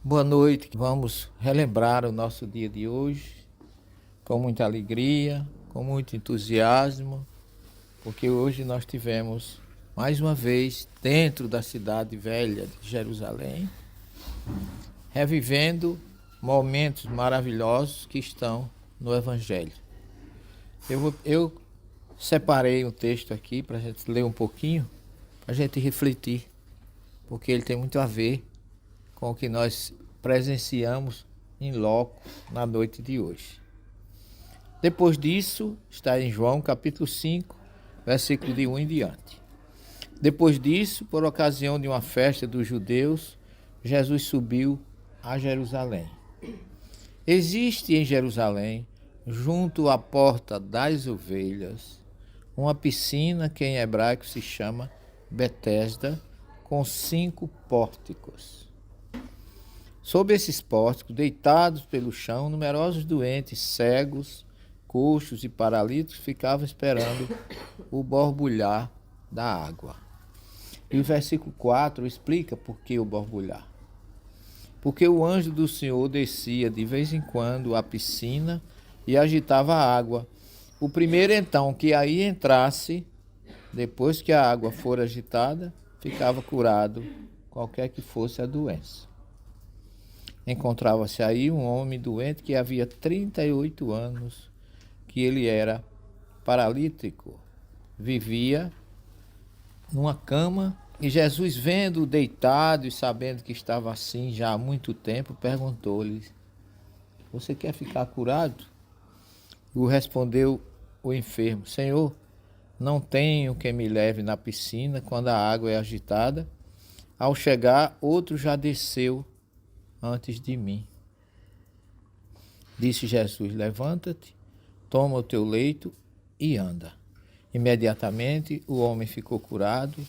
Boa noite. Vamos relembrar o nosso dia de hoje com muita alegria, com muito entusiasmo, porque hoje nós tivemos mais uma vez dentro da cidade velha de Jerusalém, revivendo momentos maravilhosos que estão no Evangelho. Eu separei um texto aqui para a gente ler um pouquinho, para a gente refletir, porque ele tem muito a ver com o que nós presenciamos em loco na noite de hoje. Depois disso, está em João capítulo 5, versículo de 1 em diante. Depois disso, por ocasião de uma festa dos judeus, Jesus subiu a Jerusalém. Existe em Jerusalém, junto à porta das ovelhas, uma piscina que em hebraico se chama Betesda, com 5 pórticos. Sob esses pórticos, deitados pelo chão, numerosos doentes, cegos, coxos e paralíticos ficavam esperando o borbulhar da água. E o versículo 4 explica por que o borbulhar. Porque o anjo do Senhor descia de vez em quando à piscina e agitava a água. O primeiro então que aí entrasse, depois que a água for agitada, ficava curado, qualquer que fosse a doença. Encontrava-se aí um homem doente que havia 38 anos, que ele era paralítico, vivia numa cama, e Jesus, vendo-o deitado e sabendo que estava assim já há muito tempo, perguntou-lhe: Você quer ficar curado? O respondeu o enfermo: Senhor, não tenho quem me leve na piscina quando a água é agitada. Ao chegar, outro já desceu antes de mim. Disse Jesus: Levanta-te, toma o teu leito e anda. Imediatamente o homem ficou curado,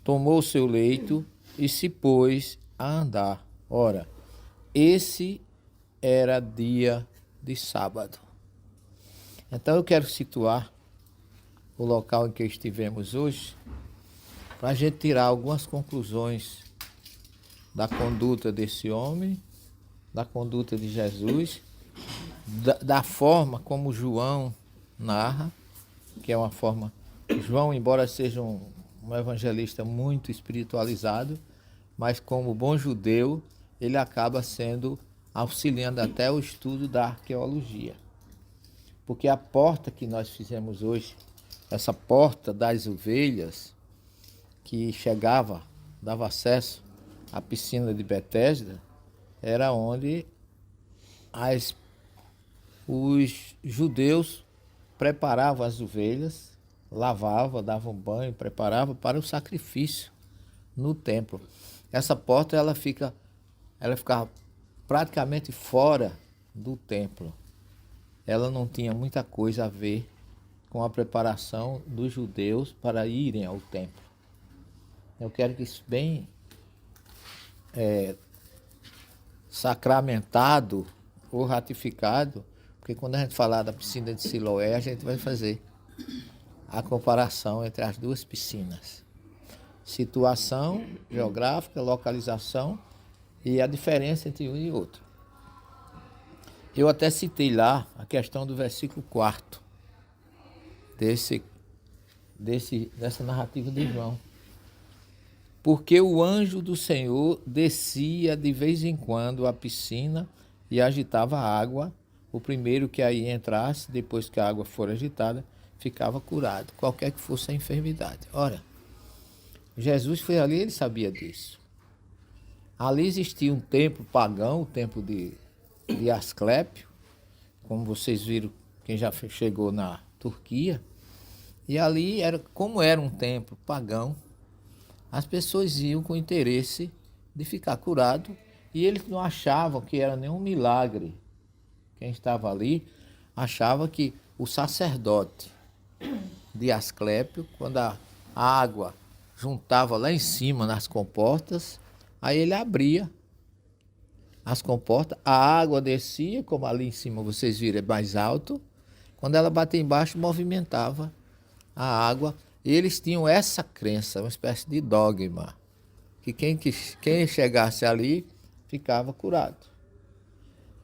tomou o seu leito e se pôs a andar. Ora, esse era dia de sábado. Então eu quero situar o local em que estivemos hoje, para a gente tirar algumas conclusões da conduta desse homem, da conduta de Jesus, da forma como João narra, que é uma forma... João, embora seja um evangelista muito espiritualizado, mas como bom judeu, ele acaba sendo auxiliando até o estudo da arqueologia. Porque a porta que nós fizemos hoje, essa porta das ovelhas, que chegava, dava acesso à piscina de Betesda, era onde os judeus preparavam as ovelhas, lavavam, davam banho, preparavam para o sacrifício no templo. Essa porta ela ficava praticamente fora do templo. Ela não tinha muita coisa a ver com a preparação dos judeus para irem ao templo. Eu quero que isso bem sacramentado ou ratificado, porque quando a gente falar da piscina de Siloé, a gente vai fazer a comparação entre as duas piscinas. Situação geográfica, localização e a diferença entre um e outro. Eu até citei lá a questão do versículo 4 dessa narrativa de João. Porque o anjo do Senhor descia de vez em quando à piscina e agitava a água. O primeiro que aí entrasse, depois que a água for agitada, ficava curado, qualquer que fosse a enfermidade. Ora, Jesus foi ali, ele sabia disso. Ali existia um templo pagão, o templo de Asclépio, como vocês viram, quem já chegou na Turquia. E ali, como era um templo pagão, as pessoas iam com interesse de ficar curado e eles não achavam que era nenhum milagre. Quem estava ali achava que o sacerdote de Asclépio, quando a água juntava lá em cima nas comportas, aí ele abria as comportas, a água descia, como ali em cima vocês viram é mais alto, quando ela batia embaixo movimentava a água. Eles tinham essa crença, uma espécie de dogma, que quem chegasse ali ficava curado.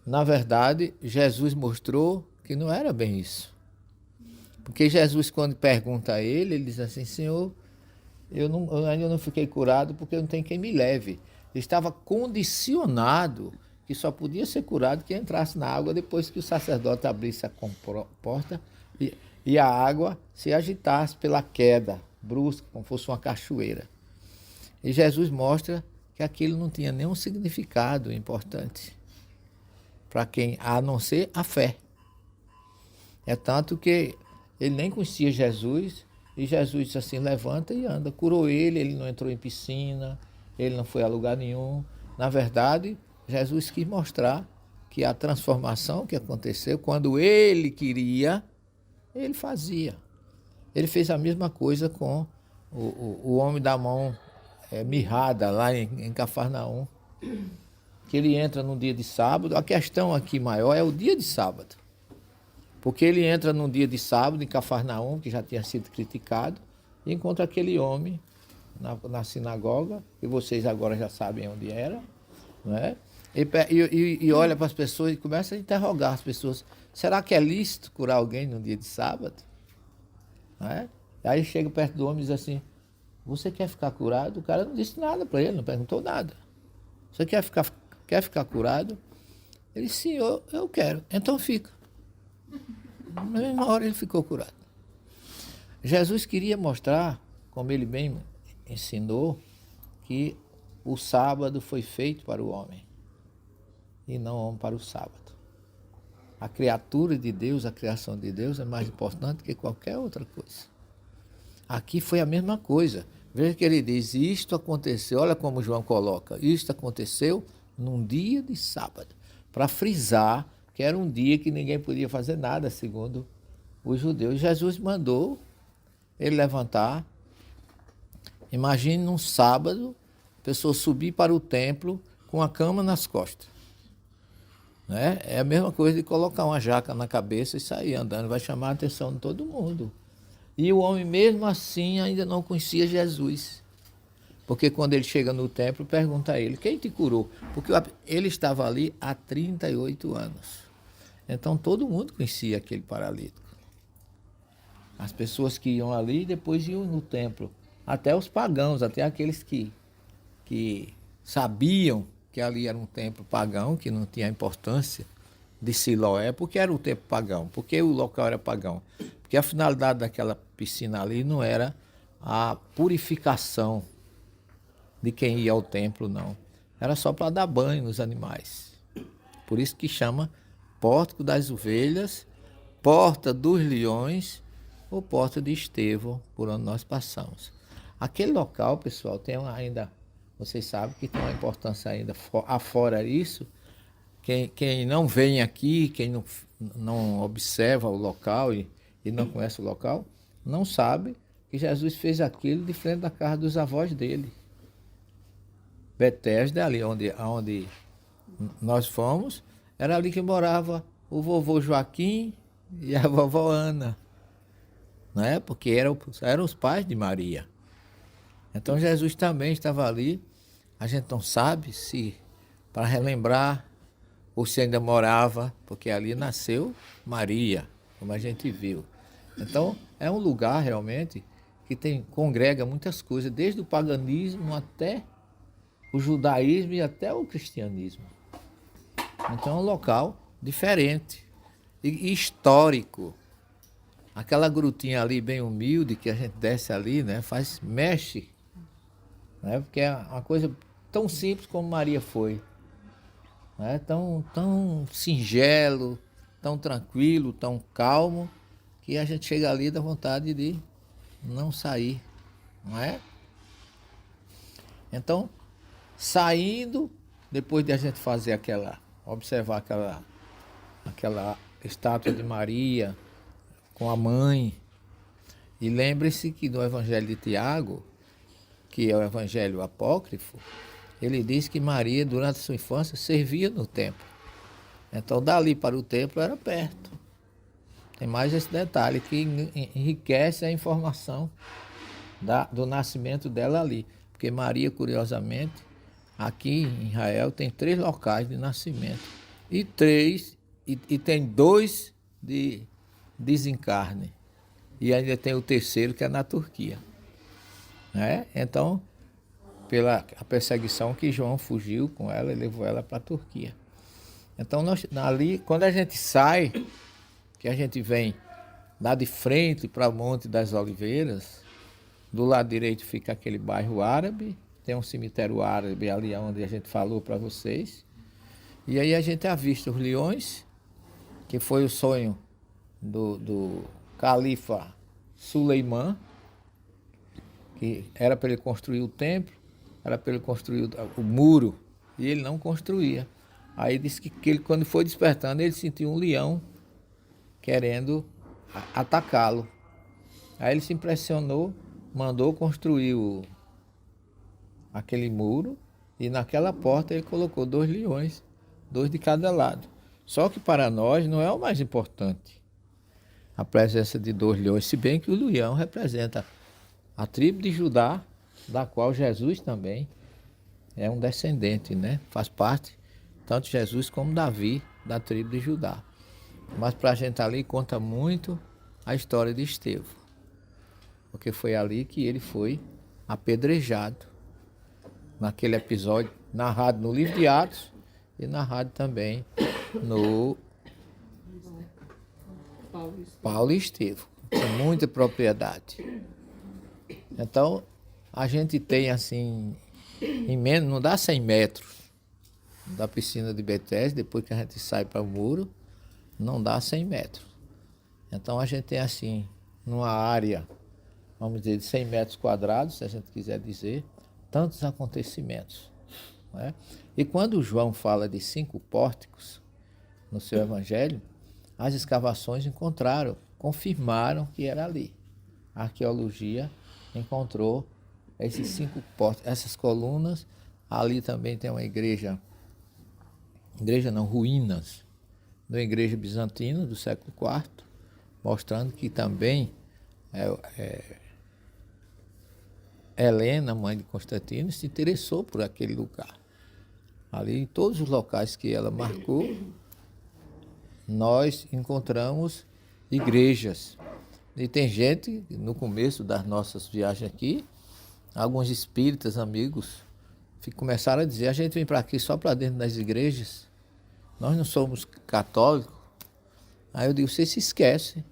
Na verdade, Jesus mostrou que não era bem isso. Porque Jesus, quando pergunta a ele, ele diz assim: Senhor, eu ainda não fiquei curado porque não tem quem me leve. Ele estava condicionado que só podia ser curado quem entrasse na água depois que o sacerdote abrisse a porta e a água se agitasse pela queda brusca, como fosse uma cachoeira. E Jesus mostra que aquilo não tinha nenhum significado importante para quem, a não ser a fé. É tanto que ele nem conhecia Jesus, e Jesus disse assim: levanta e anda. Curou ele, ele não entrou em piscina, ele não foi a lugar nenhum. Na verdade, Jesus quis mostrar que a transformação que aconteceu, quando ele queria, ele fazia. Ele fez a mesma coisa com o homem da mão mirrada lá em Cafarnaum, que ele entra num dia de sábado. A questão aqui maior é o dia de sábado. Porque ele entra num dia de sábado em Cafarnaum, que já tinha sido criticado, e encontra aquele homem na sinagoga, que vocês agora já sabem onde era, né? E olha para as pessoas e começa a interrogar as pessoas: será que é lícito curar alguém num dia de sábado? Né? Aí chega perto do homem e diz assim: você quer ficar curado? O cara não disse nada para ele, não perguntou nada. Você quer ficar curado? Ele disse: sim, eu quero. Então fica. Na mesma hora ele ficou curado. Jesus queria mostrar, como ele bem ensinou, que o sábado foi feito para o homem e não o homem para o sábado. A criatura de Deus, a criação de Deus é mais importante que qualquer outra coisa. Aqui foi a mesma coisa. Veja que ele diz: isto aconteceu, olha como João coloca, isto aconteceu num dia de sábado, para frisar que era um dia que ninguém podia fazer nada, segundo os judeus. Jesus mandou ele levantar. Imagine num sábado, a pessoa subir para o templo com a cama nas costas. Né? É a mesma coisa de colocar uma jaca na cabeça e sair andando, vai chamar a atenção de todo mundo. E o homem, mesmo assim, ainda não conhecia Jesus. Porque quando ele chega no templo, pergunta a ele: quem te curou? Porque ele estava ali há 38 anos. Então todo mundo conhecia aquele paralítico. As pessoas que iam ali depois iam no templo. Até os pagãos, até aqueles que sabiam que ali era um templo pagão, que não tinha importância de Siloé, porque era um templo pagão, porque o local era pagão. Porque a finalidade daquela piscina ali não era a purificação de quem ia ao templo, não. Era só para dar banho nos animais. Por isso que chama Pórtico das Ovelhas, Porta dos Leões ou Porta de Estevão, por onde nós passamos. Aquele local, pessoal, tem ainda, vocês sabem que tem uma importância ainda afora isso. Quem não vem aqui, quem não observa o local e não conhece o local, não sabe que Jesus fez aquilo de frente da casa dos avós dele. Betesda, ali onde nós fomos, era ali que morava o vovô Joaquim e a vovó Ana, né? Porque eram os pais de Maria. Então Jesus também estava ali. A gente não sabe se para relembrar ou se ainda morava, porque ali nasceu Maria, como a gente viu. Então é um lugar realmente que congrega muitas coisas, desde o paganismo até o judaísmo e até o cristianismo. Então é um local diferente e histórico. Aquela grutinha ali bem humilde que a gente desce ali, né, mexe, né, porque é uma coisa tão simples como Maria foi, né, tão singelo, tão tranquilo, tão calmo, que a gente chega ali e dá vontade de não sair, não é? Então, saindo, depois de a gente fazer observar aquela estátua de Maria com a mãe, e lembre-se que no Evangelho de Tiago, que é o Evangelho apócrifo, ele diz que Maria, durante a sua infância, servia no templo. Então, dali para o templo era perto. Tem mais esse detalhe que enriquece a informação do nascimento dela ali. Porque Maria, curiosamente, Aqui em Israel tem 3 locais de nascimento e tem 2 de desencarne. E ainda tem o terceiro que é na Turquia. Né? Então, pela a perseguição que João fugiu com ela e levou ela para a Turquia. Então, ali, quando a gente sai, que a gente vem lá de frente para o Monte das Oliveiras, do lado direito fica aquele bairro árabe, tem um cemitério árabe ali onde a gente falou para vocês. E aí a gente avista os leões, que foi o sonho do califa Suleimã, que era para ele construir o templo, era para ele construir o muro, e ele não construía. Aí disse que ele, quando foi despertando, ele sentiu um leão querendo atacá-lo. Aí ele se impressionou, mandou construir aquele muro, e naquela porta ele colocou 2 leões, 2 de cada lado. Só que para nós não é o mais importante a presença de 2 leões, se bem que o leão representa a tribo de Judá, da qual Jesus também é um descendente, né? Faz parte, tanto Jesus como Davi, da tribo de Judá. Mas para a gente ali conta muito a história de Estevão, porque foi ali que ele foi apedrejado, naquele episódio narrado no livro de Atos e narrado também no Paulo e Estevão, com muita propriedade. Então, a gente tem assim, em menos, não dá 100 metros da piscina de Betesda, depois que a gente sai para o muro, não dá 100 metros. Então, a gente tem assim, numa área, vamos dizer, de 100 metros quadrados, se a gente quiser dizer, tantos acontecimentos. Né? E quando João fala de 5 pórticos no seu evangelho, as escavações confirmaram que era ali. A arqueologia encontrou esses 5 pórticos, essas colunas. Ali também tem uma igreja não, ruínas, da igreja bizantina do século IV, mostrando que também Helena, mãe de Constantino, se interessou por aquele lugar. Ali, em todos os locais que ela marcou, nós encontramos igrejas. E tem gente, no começo das nossas viagens aqui, alguns espíritas, amigos, começaram a dizer, a gente vem para aqui só para dentro das igrejas, nós não somos católicos. Aí eu digo, você se esquece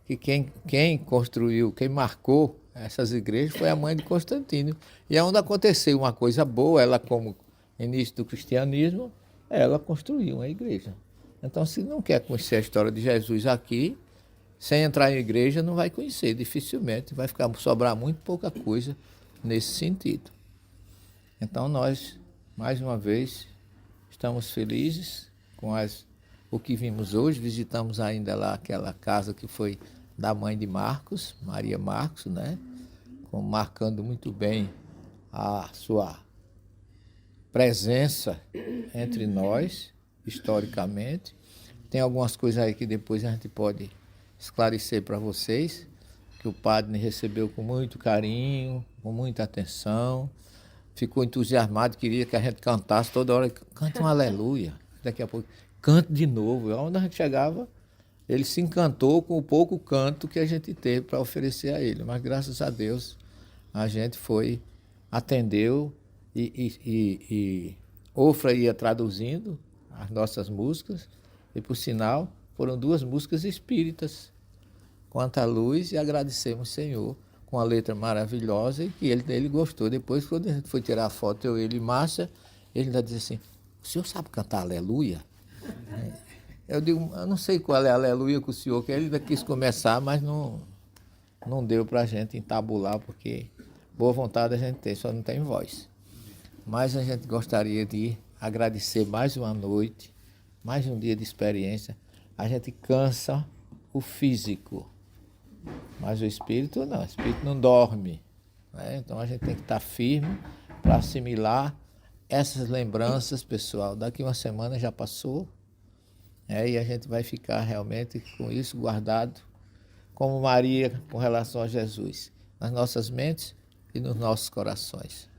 que quem construiu, quem marcou essas igrejas foi a mãe de Constantino. E é onde aconteceu uma coisa boa, ela como início do cristianismo, ela construiu uma igreja. Então, se não quer conhecer a história de Jesus aqui, sem entrar em igreja, não vai conhecer, dificilmente, vai sobrar muito pouca coisa nesse sentido. Então, nós, mais uma vez, estamos felizes com o que vimos hoje. Visitamos ainda lá aquela casa que foi da mãe de Marcos, Maria Marcos, né? Marcando muito bem a sua presença entre nós, historicamente. Tem algumas coisas aí que depois a gente pode esclarecer para vocês, que o padre me recebeu com muito carinho, com muita atenção, ficou entusiasmado, queria que a gente cantasse toda hora, canta um aleluia, daqui a pouco, cante de novo. Onde a gente chegava, ele se encantou com o pouco canto que a gente teve para oferecer a ele, mas graças a Deus a gente atendeu e Ofra ia traduzindo as nossas músicas, e por sinal foram 2 músicas espíritas, Quanta Luz e Agradecemos Senhor, com a letra maravilhosa, e que ele gostou. Depois, quando a gente foi tirar a foto, ele e Márcia, ele ainda disse assim, o senhor sabe cantar aleluia? Eu digo, eu não sei qual é a aleluia que o senhor quer, ele ainda quis começar, mas não deu para a gente entabular, porque boa vontade a gente tem, só não tem voz. Mas a gente gostaria de agradecer mais uma noite, mais um dia de experiência. A gente cansa o físico, mas o espírito não dorme. Né? Então a gente tem que estar firme para assimilar essas lembranças, pessoal. Daqui uma semana já passou, e a gente vai ficar realmente com isso guardado, como Maria com relação a Jesus, nas nossas mentes e nos nossos corações.